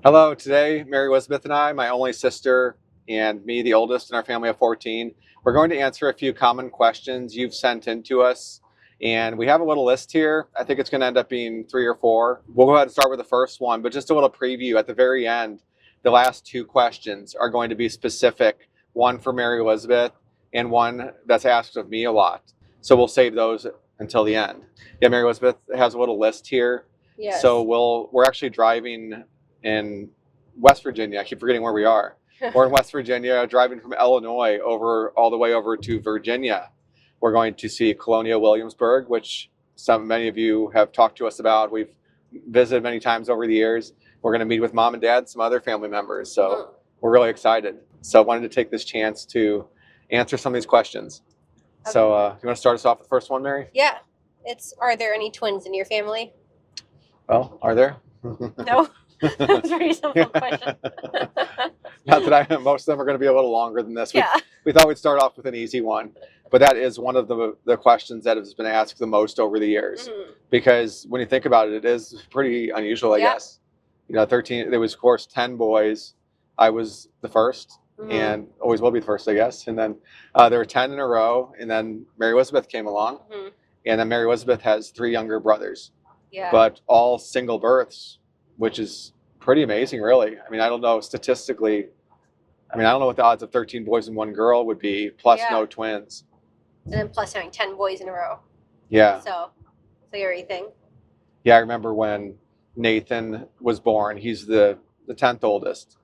Hello, today Mary Elizabeth and I, my only sister, and me, the oldest in our family of 14, we're going to answer a few common questions you've sent in to us. And we have a little list here. I think it's going to end up being 3 or 4. We'll go ahead and start with the first one, but just a little preview at the very end. The last 2 questions are going to be specific, one for Mary Elizabeth and one that's asked of me a lot. So we'll save those until the end. Yeah, Mary Elizabeth has a little list here. Yes. So we're actually driving in West Virginia. I keep forgetting where we are. We're in West Virginia, driving from Illinois all the way over to Virginia. We're going to see Colonial Williamsburg, which many of you have talked to us about. We've visited many times over the years. We're going to meet with mom and dad, some other family members. So we're really excited. So I wanted to take this chance to answer some of these questions. Okay. So you want to start us off with the first one, Mary? Yeah. Are there any twins in your family? Well, are there? No. That's a pretty simple question. Not that most of them are going to be a little longer than this. We thought we'd start off with an easy one, but that is one of the questions that has been asked the most over the years. Because when you think about it, it is pretty unusual, I guess. 13, there was, of course, 10 boys. I was the first and always will be the first, I guess. And then there were 10 in a row, and then Mary Elizabeth came along. And then Mary Elizabeth has 3 younger brothers, but all single births, which is pretty amazing, really. I mean, I don't know statistically. I mean, I don't know what the odds of 13 boys and 1 girl would be, plus no twins. And then plus having 10 boys in a row. Yeah. So everything. Yeah, I remember when Nathan was born. He's the 10th oldest,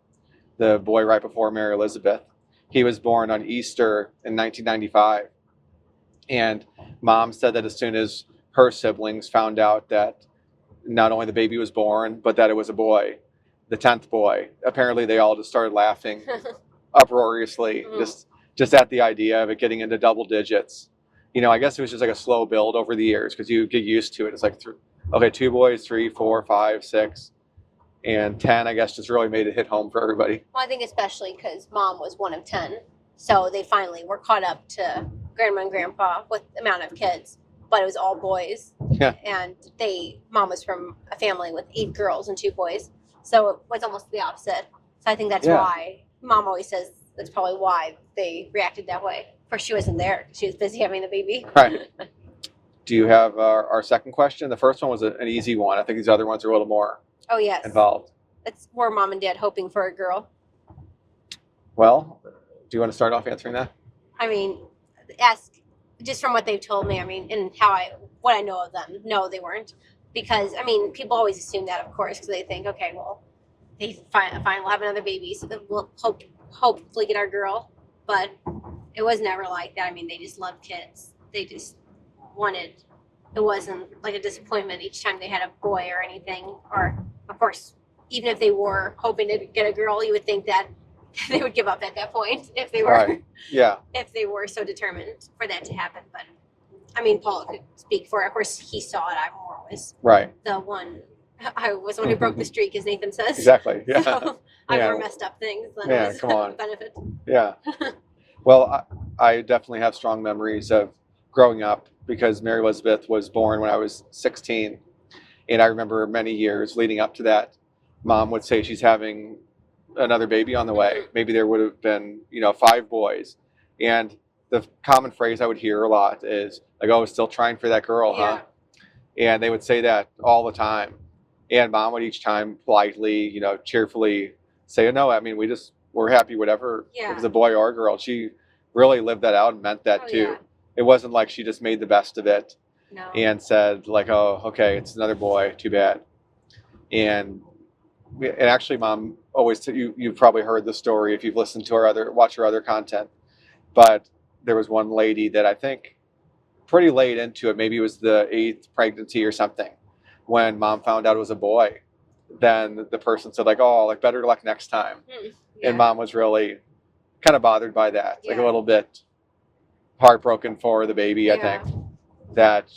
the boy right before Mary Elizabeth. He was born on Easter in 1995. And Mom said that as soon as her siblings found out that not only the baby was born, but that it was a boy, the 10th boy, apparently they all just started laughing uproariously, just at the idea of it getting into double digits. I guess it was just like a slow build over the years because you get used to it. It's like, 2 boys, 3, 4, 5, 6, and 10, I guess, just really made it hit home for everybody. Well, I think especially because Mom was one of 10. So they finally were caught up to Grandma and Grandpa with the amount of kids. But it was all boys. Yeah. And Mom was from a family with 8 girls and 2 boys. So it was almost the opposite. So I think that's why Mom always says that's probably why they reacted that way. Of course, she wasn't there. She was busy having the baby. Right. Do you have our second question? The first one was an easy one. I think these other ones are a little more involved. Were Mom and Dad hoping for a girl? Well, do you want to start off answering that? I mean, just from what they've told me, I mean, and what I know of them, no, they weren't. Because, I mean, people always assume that, of course, because they think, okay, well, they fine, we'll have another baby, so then we'll hopefully get our girl. But it was never like that. I mean, they just loved kids. They just wanted, it wasn't like a disappointment each time they had a boy or anything. Or, of course, even if they were hoping to get a girl, you would think that they would give up at that point if they were if they were so determined for that to happen. But I mean, Paul could speak for it. Of course, he saw it. I more was the one. I was the one who broke the streak, as Nathan says. Exactly. Yeah. So I more messed up things than it was come on. a benefit. Yeah. Well, I definitely have strong memories of growing up because Mary Elizabeth was born when I was 16, and I remember many years leading up to that. Mom would say she's having another baby on the way. Maybe there would have been 5 boys, and the common phrase I would hear a lot is like, "Oh, still trying for that girl, huh?" And they would say that all the time, and Mom would each time politely, cheerfully say, "No, I mean, we're happy whatever if it's a boy or a girl." She really lived that out and meant that too. It wasn't like she just made the best of it and said like, "Oh, okay, it's another boy, too bad." And actually, Mom always you've probably heard the story if you've listened to watch her other content, but there was one lady that I think pretty late into it, maybe it was the 8th pregnancy or something, when Mom found out it was a boy. Then the person said like, "Oh, like better luck next time." And Mom was really kind of bothered by that, like a little bit heartbroken for the baby. I think that,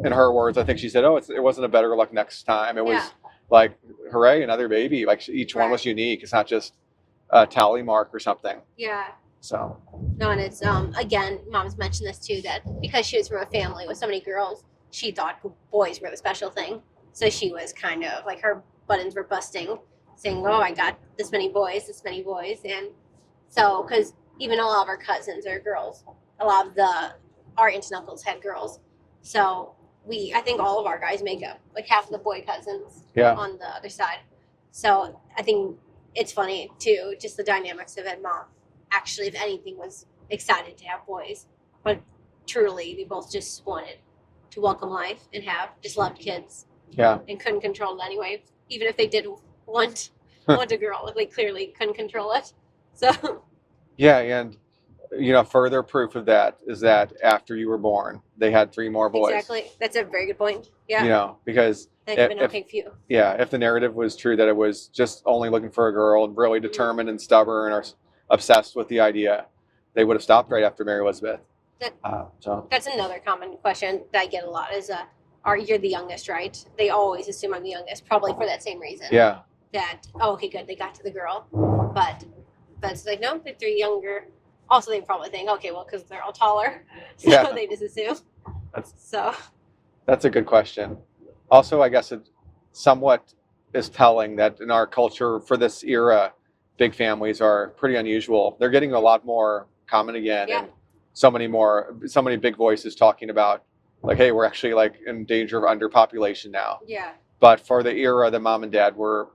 in her words, I think she said, "Oh, it wasn't a better luck next time. It was like, hooray, another baby. Like each one was unique. It's not just a tally mark or something." Yeah. So. No, and it's again, Mom's mentioned this too, that because she was from a family with so many girls, she thought boys were the special thing. So she was kind of like her buttons were busting. saying, "Oh, I got this many boys," and so because even a lot of our cousins are girls, a lot of our aunts and uncles had girls, so I think all of our guys make up like half of the boy cousins Yeah. on the other side. So I think it's funny too, just the dynamics of it. Mom actually, if anything, was excited to have boys, but truly, we both just wanted to welcome life and just loved kids. Yeah. And couldn't control it anyway. Even if they did want a girl, they clearly couldn't control it. So Yeah, and further proof of that is that after you were born, they had 3 more boys. exactly, that's a very good point. Yeah, Because that could have been okay for you. if the narrative was true that it was just only looking for a girl and really determined and stubborn or obsessed with the idea, they would have stopped right after Mary Elizabeth. That's another common question that I get a lot is, you're the youngest, right? They always assume I'm the youngest, probably for that same reason. Yeah. That, oh, okay, good, they got to the girl. But it's like, no, they're 3 younger. Also, they probably think, okay, well, because they're all taller. So they just assume. That's a good question. Also, I guess it somewhat is telling that in our culture for this era, big families are pretty unusual. They're getting a lot more common again. Yeah. And so many big voices talking about like, hey, we're actually like in danger of underpopulation now. Yeah. But for the era that mom and dad were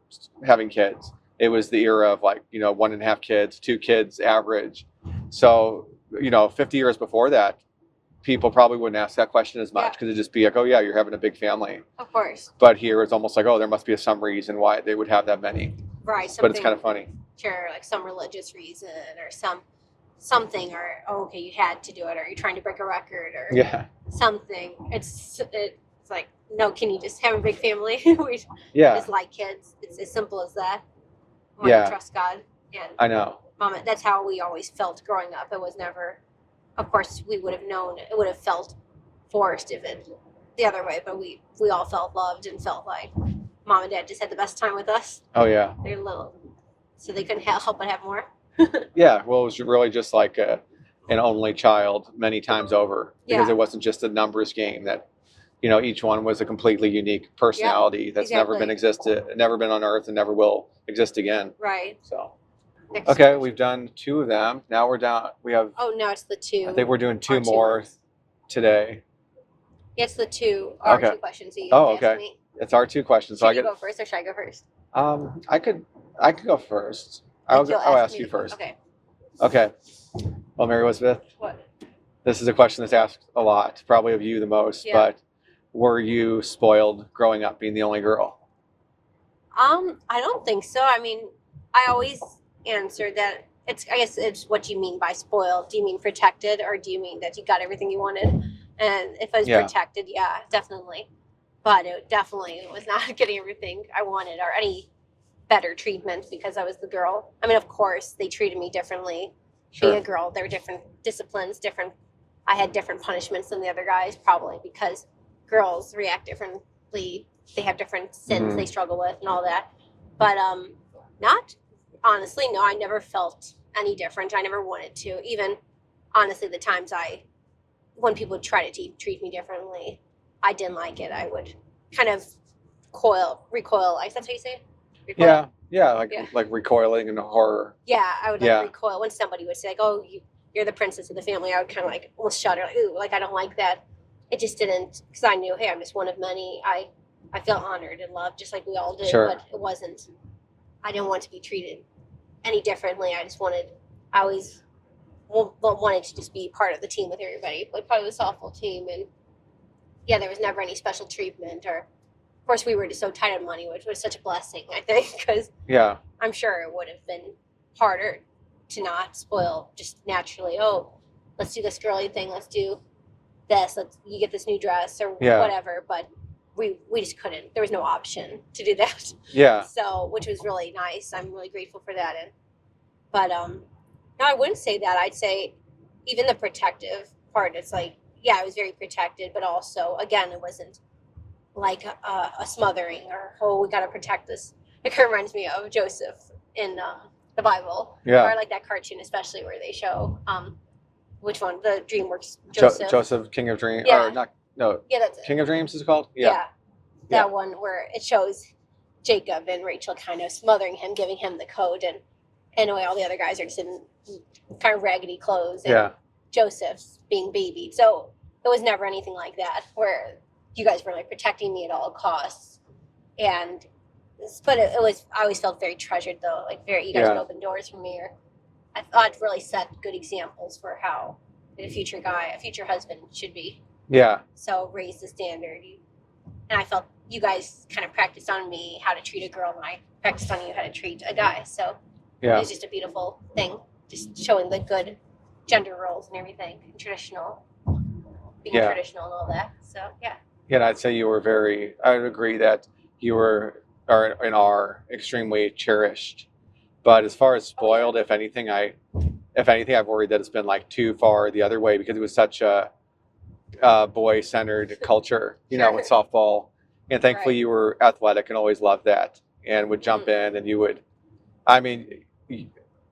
having kids, it was the era of like, 1.5 kids, 2 kids average. So, 50 years before that, people probably wouldn't ask that question as much because it'd just be like, oh yeah, you're having a big family. Of course. But here it's almost like, oh, there must be some reason why they would have that many. Right. But it's kind of funny. Sure, like some religious reason or something, or okay, you had to do it, or you're trying to break a record, or something. It's like, no, can you just have a big family? We just like kids. It's as simple as that. Trust God. And I know. Mom, that's how we always felt growing up. It was never, of course, we would have known, it would have felt forced if it the other way, but we all felt loved and felt like mom and dad just had the best time with us. Oh yeah. They're little, so they couldn't help but have more. Yeah, well, it was really just like an only child many times over because it wasn't just a numbers game that, each one was a completely unique personality that's never been on Earth and never will exist again. Right. So, okay, we've done 2 of them. Now we're down. We have. Oh, now it's the 2. I think we're doing 2 more today. Yeah, it's the 2. Our 2 questions. Okay. Me. It's our 2 questions. Should you go first, or should I go first? I could go first. I'll ask you first. Okay. Well, Mary Elizabeth. What? This is a question that's asked a lot, probably of you the most. But were you spoiled growing up, being the only girl? I don't think so. I mean, I always answer that I guess it's what you mean by spoiled. Do you mean protected, or do you mean that you got everything you wanted? And if I was protected, yeah, definitely. But it definitely was not getting everything I wanted or any better treatment because I was the girl. I mean, of course, they treated me differently. Sure. Being a girl, there were different disciplines, I had different punishments than the other guys, probably because girls react differently. They have different sins they struggle with and all that. But honestly, no, I never felt any different. I never wanted to. Even, honestly, the times when people would try to treat me differently, I didn't like it. I would kind of recoil. Is that how you say it? Recoil? Yeah, like recoiling in horror. Yeah, I would recoil when somebody would say, like, oh, you're the princess of the family. I would kind of like almost shudder, like, ooh, like I don't like that. It just didn't, because I knew, hey, I'm just one of many. I felt honored and loved just like we all did, but it wasn't, I didn't want to be treated any differently. I always wanted to just be part of the team with everybody, like part of the softball team. And yeah, there was never any special treatment, or of course we were just so tight on money, which was such a blessing, I think, because I'm sure it would have been harder to not spoil just naturally. Oh, let's do this girly thing. Let's do this. You get this new dress or whatever. But we just couldn't. There was no option to do that. Yeah. So, which was really nice. I'm really grateful for that. But no, I wouldn't say that. I'd say even the protective part. It's like, yeah, I was very protected, but also, again, it wasn't like a smothering or, oh, we got to protect this. It kind of reminds me of Joseph in the Bible. Yeah. Or like that cartoon, especially where they show, which one? The DreamWorks Joseph. Joseph, King of Dreams. Yeah. Or not, no. Yeah, that's it. King of Dreams is it called? Yeah. That one where it shows Jacob and Rachel kind of smothering him, giving him the coat, and anyway, all the other guys are just in kind of raggedy clothes, and Yeah. Joseph's being babied. So it was never anything like that where you guys were like protecting me at all costs. And but it was, I always felt very treasured though, like very, you guys would open doors for me, or I thought it really set good examples for how a future husband should be. Yeah. So raise the standard. And I felt you guys kind of practiced on me how to treat a girl, and I practiced on you how to treat a guy. So it was just a beautiful thing, just showing the good gender roles and everything, and traditional, being traditional and all that. So yeah. Yeah, and I'd say you were I would agree that you are extremely cherished. But as far as spoiled, if anything, I've worried that it's been like too far the other way, because it was such a boy-centered culture, you know, with softball. And thankfully you were athletic and always loved that, and would jump in, and you would, I mean,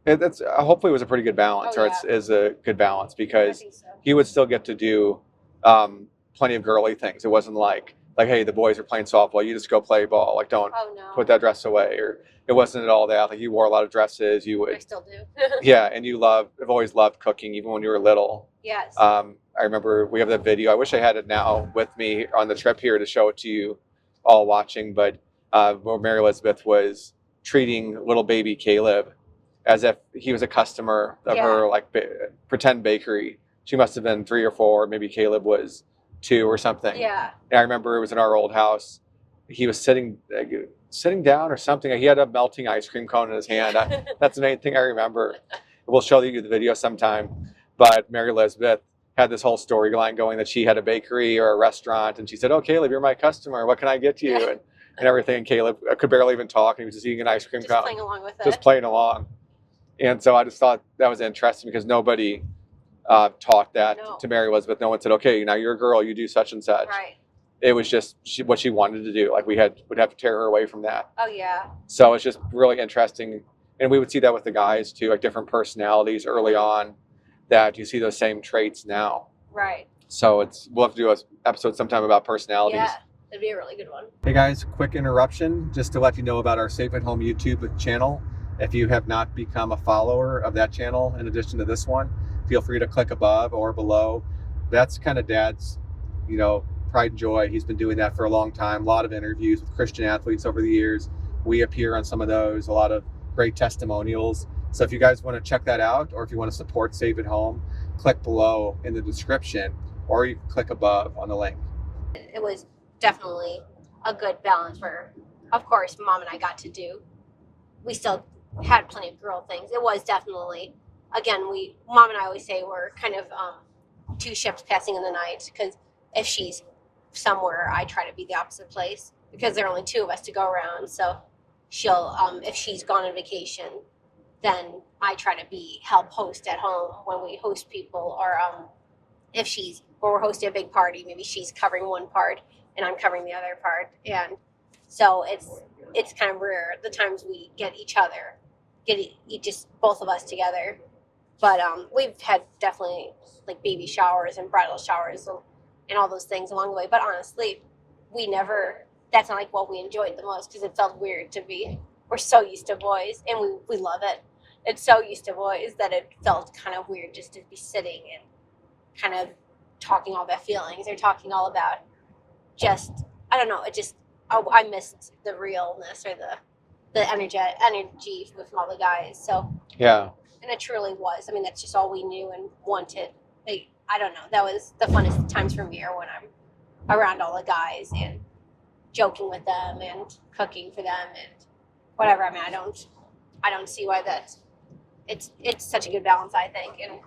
it's hopefully it was a pretty good balance, or it's a good balance, because you would still get to do plenty of girly things. It wasn't like, hey, the boys are playing softball, you just go play ball, like don't put that dress away, or it wasn't at all that. Like you wore a lot of dresses. You would. I still do. Yeah, and I've always loved cooking, even when you were little. Yes. I remember we have that video. I wish I had it now with me on the trip here to show it to you all watching. But where Mary Elizabeth was treating little baby Caleb as if he was a customer of her like pretend bakery. She must have been 3 or 4. Maybe Caleb was 2 or something. Yeah. And I remember it was in our old house. He was sitting down or something. He had a melting ice cream cone in his hand. That's the main thing I remember. We'll show you the video sometime. But Mary Elizabeth had this whole storyline going that she had a bakery or a restaurant, and she said, "Oh, Caleb, you're my customer. What can I get you?" And everything. And Caleb could barely even talk, and he was just eating an ice cream cone. Just playing along with it. Just playing along. And so I just thought that was interesting, because nobody taught that to Mary Elizabeth. No one said, "Okay, now you're a girl, you do such and such." Right. It was just what she wanted to do. Like would have to tear her away from that. Oh yeah. So it's just really interesting, and we would see that with the guys too, like different personalities early on, that you see those same traits now. Right. So we'll have to do an episode sometime about personalities. Yeah, that'd be a really good one. Hey guys, quick interruption just to let you know about our Safe at Home YouTube channel. If you have not become a follower of that channel, in addition to this one, feel free to click above or below. That's kind of Dad's, pride and joy. He's been doing that for a long time. A lot of interviews with Christian athletes over the years. We appear on some of those, a lot of great testimonials. So if you guys want to check that out, or if you want to support Safe at Home, click below in the description, or you can click above on the link. It was definitely a good balance where, of course, Mom and I got to do. We still had plenty of girl things. It was definitely, again, Mom and I always say we're kind of 2 ships passing in the night, because if she's somewhere, I try to be the opposite place, because there are only 2 of us to go around. So she'll, if she's gone on vacation, then I try to help host at home when we host people, or if we're hosting a big party, maybe she's covering one part and I'm covering the other part. And so it's kind of rare the times we get just both of us together. But we've had definitely like baby showers and bridal showers and all those things along the way. But honestly, that's not like what we enjoyed the most, because it felt weird we're so used to boys, and we love it. It's so used to boys that it felt kind of weird just to be sitting and kind of talking all about feelings, or talking all about I don't know, I missed the realness, or the energy with all the guys. So yeah. And it truly was. I mean, that's just all we knew and wanted. I don't know. That was the funnest times for me, are when I'm around all the guys and joking with them and cooking for them and whatever. I mean, I don't see why it's such a good balance, I think. And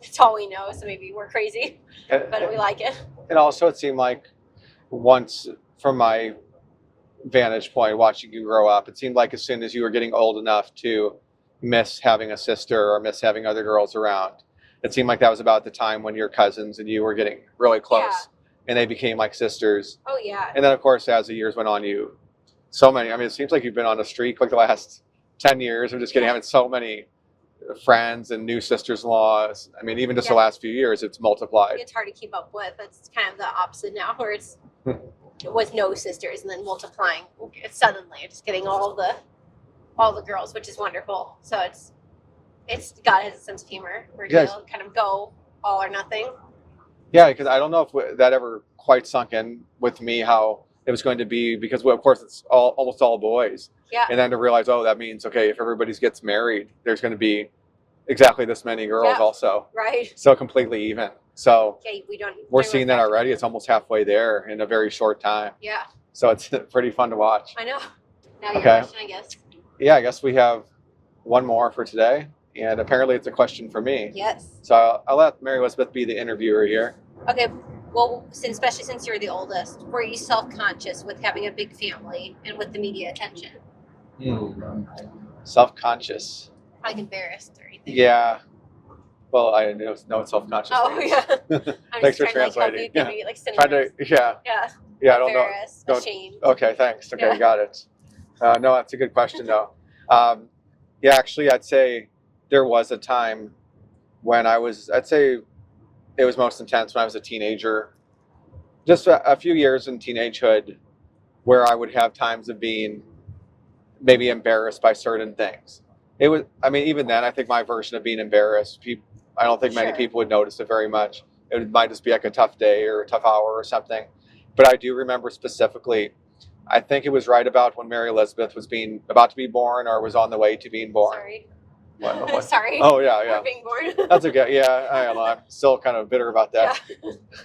it's all we know, so maybe we're crazy, but we like it. And also, it seemed like once, from my vantage point, watching you grow up, it seemed like as soon as you were getting old enough to miss having a sister or miss having other girls around, it seemed like that was about the time when your cousins and you were getting really close, and they became like sisters. Oh yeah. And then of course, as the years went on, it seems like you've been on a streak like the last 10 years of just having so many friends and new sisters-in-laws. I mean, even just the last few years, it's multiplied. It's hard to keep up with. It's kind of the opposite now, where it's was no sisters, and then multiplying suddenly, just getting all the girls, which is wonderful. So it's God has a sense of humor where he'll kind of go all or nothing. Yeah, because I don't know if that ever quite sunk in with me how it was going to be, because of course it's almost all boys. Yeah. And then to realize, oh, that means, okay, if everybody gets married, there's going to be exactly this many girls also. Right. So completely even. So we're don't seeing that already. It's almost halfway there in a very short time. Yeah. So it's pretty fun to watch. I know. Now your question, I guess. Yeah, I guess we have one more for today. And apparently it's a question for me. Yes. So I'll let Mary Elizabeth be the interviewer here. Okay. Well, especially since you're the oldest, were you self-conscious with having a big family and with the media attention? Self-conscious. Like embarrassed or anything? Yeah. Well, I know it's self-conscious. Oh, yeah. Thanks for translating. Yeah. Yeah, I don't know. Ashamed. Okay, thanks. Okay, got it. No, that's a good question, though. Yeah, actually, I'd say there was a time when I'd say it was most intense when I was a teenager. Just a few years in teenagehood where I would have times of being maybe embarrassed by certain things. It was, I mean, even then, I think my version of being embarrassed, I don't think many people would notice it very much. It might just be like a tough day or a tough hour or something. But I do remember specifically, I think it was right about when Mary Elizabeth was about to be born or was on the way to being born. Sorry. What? Sorry. Oh, yeah. For being born. That's okay. Yeah, I don't know. I'm still kind of bitter about that.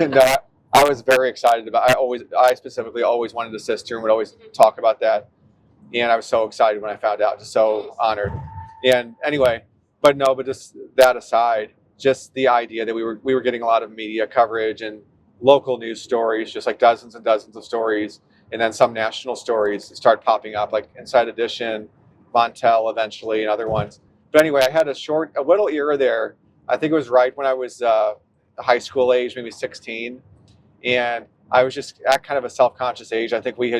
Yeah. No, I was very excited about I specifically always wanted a sister and would always talk about that. And I was so excited when I found out, just so honored. And anyway, but just that aside, just the idea that we were getting a lot of media coverage and local news stories, just like dozens and dozens of stories, and then some national stories started popping up, like Inside Edition, Montel eventually, and other ones. But anyway, I had a little era there. I think it was right when I was high school age, maybe 16, and I was just at kind of a self-conscious age. I think we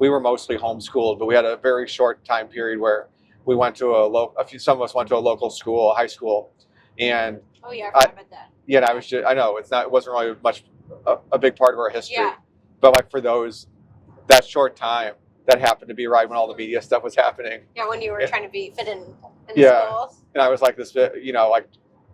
were mostly homeschooled, but we had a very short time period where we went to some of us went to a local school, a high school, and oh yeah, I forgot about that. Yeah, and I know it wasn't really much a big part of our history, yeah. But like for that short time, that happened to be right when all the media stuff was happening. Yeah, when you were trying to fit in the schools. And I was like this, like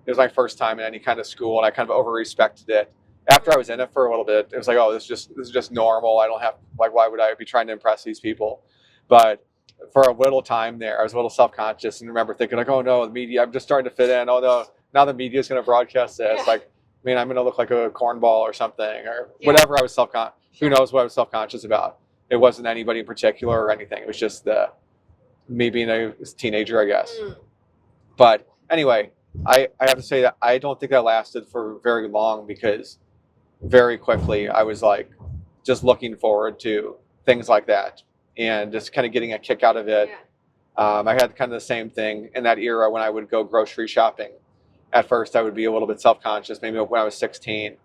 it was my first time in any kind of school, and I kind of over-respected it. After I was in it for a little bit, it was like, oh, this is just normal. I don't have, like, why would I be trying to impress these people? But for a little time there, I was a little self-conscious and remember thinking like, oh no, the media, I'm just starting to fit in. Oh no, now the media is going to broadcast this. Yeah. Like, I mean, I'm going to look like a cornball or something or whatever. I was who knows what I was self-conscious about. It wasn't anybody in particular or anything. It was just me being a teenager, I guess. But anyway, I have to say that I don't think that lasted for very long, because very quickly I was like just looking forward to things like that and just kind of getting a kick out of it. I had kind of the same thing in that era when I would go grocery shopping. At first I would be a little bit self-conscious, maybe when I was 16,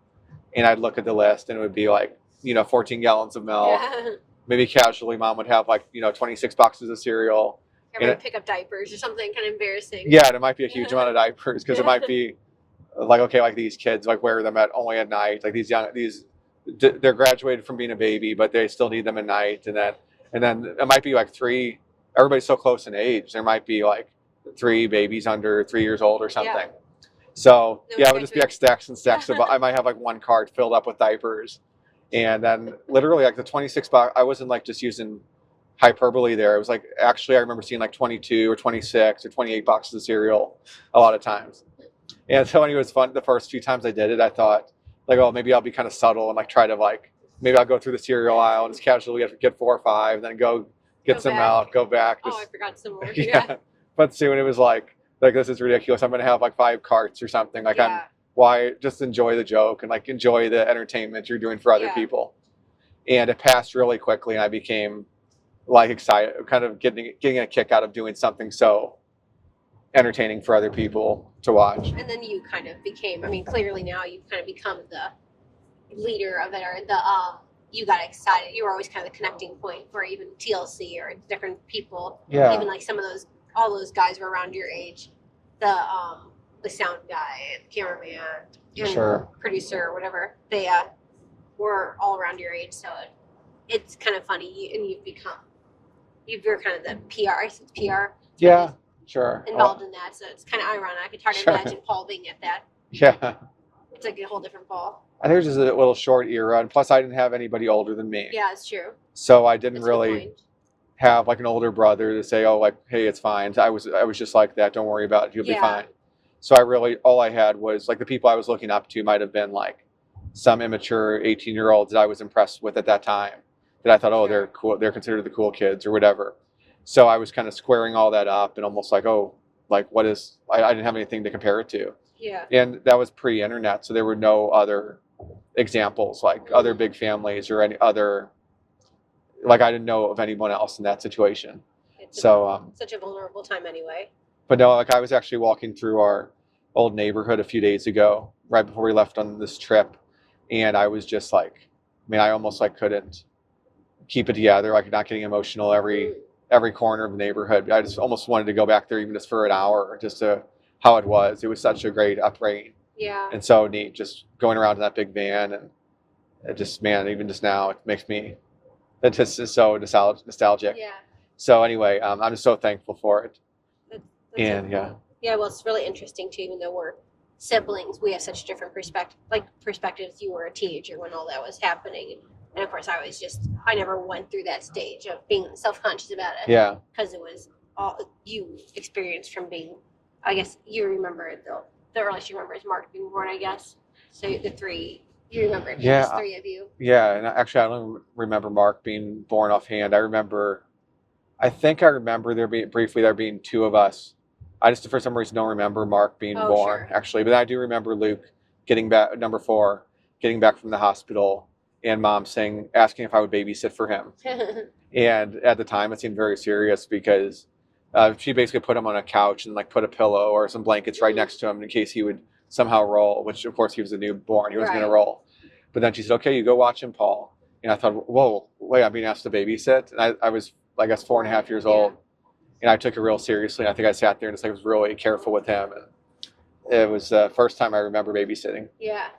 and I'd look at the list and it would be like, 14 gallons of milk. Yeah. Maybe casually mom would have like, 26 boxes of cereal. Or pick up diapers or something kind of embarrassing. Yeah, and it might be a huge amount of diapers, because it might be like, okay, like these kids like wear them only at night. Like they're graduated from being a baby, but they still need them at night. And then it might be like everybody's so close in age. There might be like 3 babies under 3 years old or something. Yeah. So it would just be like stacks and stacks of, I might have like one cart filled up with diapers. And then literally like the 26 box, I wasn't like just using hyperbole there. It was like, actually, I remember seeing like 22 or 26 or 28 boxes of cereal a lot of times. And so anyway, it was fun. The first few times I did it, I thought like, oh, maybe I'll be kind of subtle and like try to like, maybe I'll go through the cereal aisle and just casually get 4 or 5, then go get some milk, go back. I forgot some more. Yeah. But soon it was like, this is ridiculous. I'm going to have like 5 carts or something. Like why just enjoy the joke and like enjoy the entertainment you're doing for other people. And it passed really quickly, and I became like excited, kind of getting a kick out of doing something so entertaining for other people to watch. And then you kind of became, clearly now you've kind of become the leader of it, or you got excited. You were always kind of the connecting point for even TLC or different people. Yeah. Even like all those guys were around your age. The sound guy and cameraman and producer or whatever. They were all around your age, so it's kind of funny, and you're kind of the PR, so it's PR. Yeah, sure. Involved in that, so it's kind of ironic. It's hard to imagine Paul being at that. Yeah. It's like a whole different Paul. I think it was just a little short era, and plus I didn't have anybody older than me. Yeah, it's true. So I didn't That's a good really point. have like an older brother to say, oh, like, hey, it's fine. I was just like that. Don't worry about it. You'll be Yeah. fine. So all I had was like the people I was looking up to might have been like some immature 18-year-olds that I was impressed with at that time. That I thought, oh, they're cool. They're considered the cool kids or whatever. So I was kind of squaring all that up and almost like, oh, like what is? I didn't have anything to compare it to. Yeah. And that was pre-internet, so there were no other examples like other big families or any other. Like I didn't know of anyone else in that situation. It's So such a vulnerable time anyway. but no, like I was actually walking through our old neighborhood a few days ago, right before we left on this trip, and I was just like, I mean, I almost like couldn't keep it together, like not getting emotional every corner of the neighborhood. I just almost wanted to go back there even just for an hour, just to how it was. It was such a great upbringing Yeah. and so neat, just going around in that big van, and it just, man, even just now, it makes me, it just is so nostalgic. Yeah. So anyway, I'm just so thankful for it. That's And so yeah. cool. Yeah, well, it's really interesting too. Even though we're siblings, we have such different perspectives. You were a teenager when all that was happening, and of course, I never went through that stage of being self-conscious about it. Yeah. Because it was all you experienced from being. I guess you remember the earliest you remember is Mark being born. I guess so. The three you remember. Yeah. Just three of you. Yeah, and actually, I don't remember Mark being born offhand. I think I remember there being two of us. I just, for some reason, don't remember Mark being Oh, born, sure. actually. But I do remember Luke getting back, number 4, getting back from the hospital, and Mom asking if I would babysit for him. And at the time, it seemed very serious because she basically put him on a couch and like put a pillow or some blankets right next to him in case he would somehow roll, which of course he was a newborn. He wasn't going to roll. But then she said, okay, you go watch him, Paul. And I thought, whoa, wait, I'm being asked to babysit? And I was, I guess, 4.5 years old. And I took it real seriously. And I think I sat there and just like was really careful with him. And it was the first time I remember babysitting. Yeah.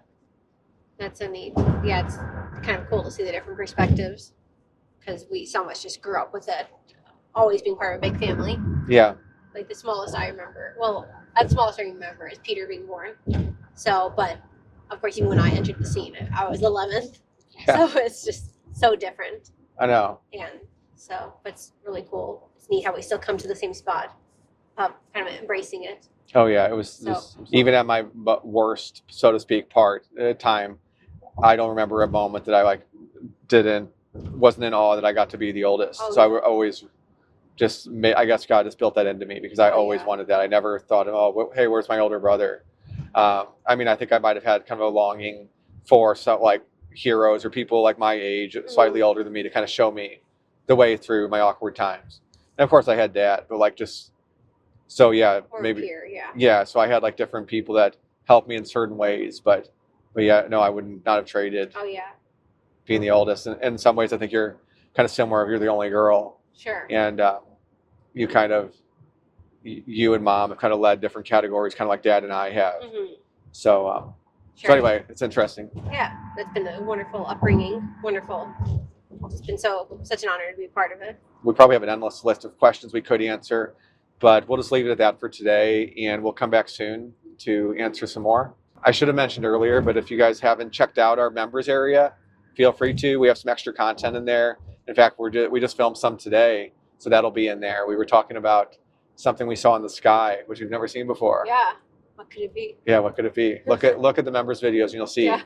That's so neat. Yeah, it's kind of cool to see the different perspectives because we so much just grew up with it, always being part of a big family. Yeah. Like the smallest I remember, the smallest I remember is Peter being born. So, but of course, even when I entered the scene, I was 11th. Yeah. So it's just so different. I know. And so, but it's really cool. It's neat how we still come to the same spot of kind of embracing it. Oh, yeah. It was So- just, even at my worst, so to speak, time, I don't remember a moment that I like wasn't in awe that I got to be the oldest. Oh, So I yeah. would always I guess God just built that into me because I Oh, always yeah. wanted that. I never thought, hey, where's my older brother? I mean, I think I might have had kind of a longing for some like heroes or people like my age, slightly older than me, to kind of show me the way through my awkward times. And of course I had Dad, but like just, so yeah, Or maybe, Peter, yeah. yeah. So I had like different people that helped me in certain ways, but yeah, no, I would not have traded Oh, yeah. being the oldest. And in some ways, I think you're kind of similar if you're the only girl. Sure. And you and Mom have kind of led different categories, kind of like Dad and I have. Mm-hmm. So, Sure. so anyway, it's interesting. Yeah, that's been a wonderful upbringing. Wonderful. It's been such an honor to be a part of it. We probably have an endless list of questions we could answer, but we'll just leave it at that for today, and we'll come back soon to answer some more. I should have mentioned earlier, but if you guys haven't checked out our members area, feel free to. We have some extra content in there. In fact, we just filmed some today, so that'll be in there. We were talking about something we saw in the sky, which we've never seen before. Yeah. What could it be? Yeah, what could it be? Look at the members' videos, and you'll see. Yeah.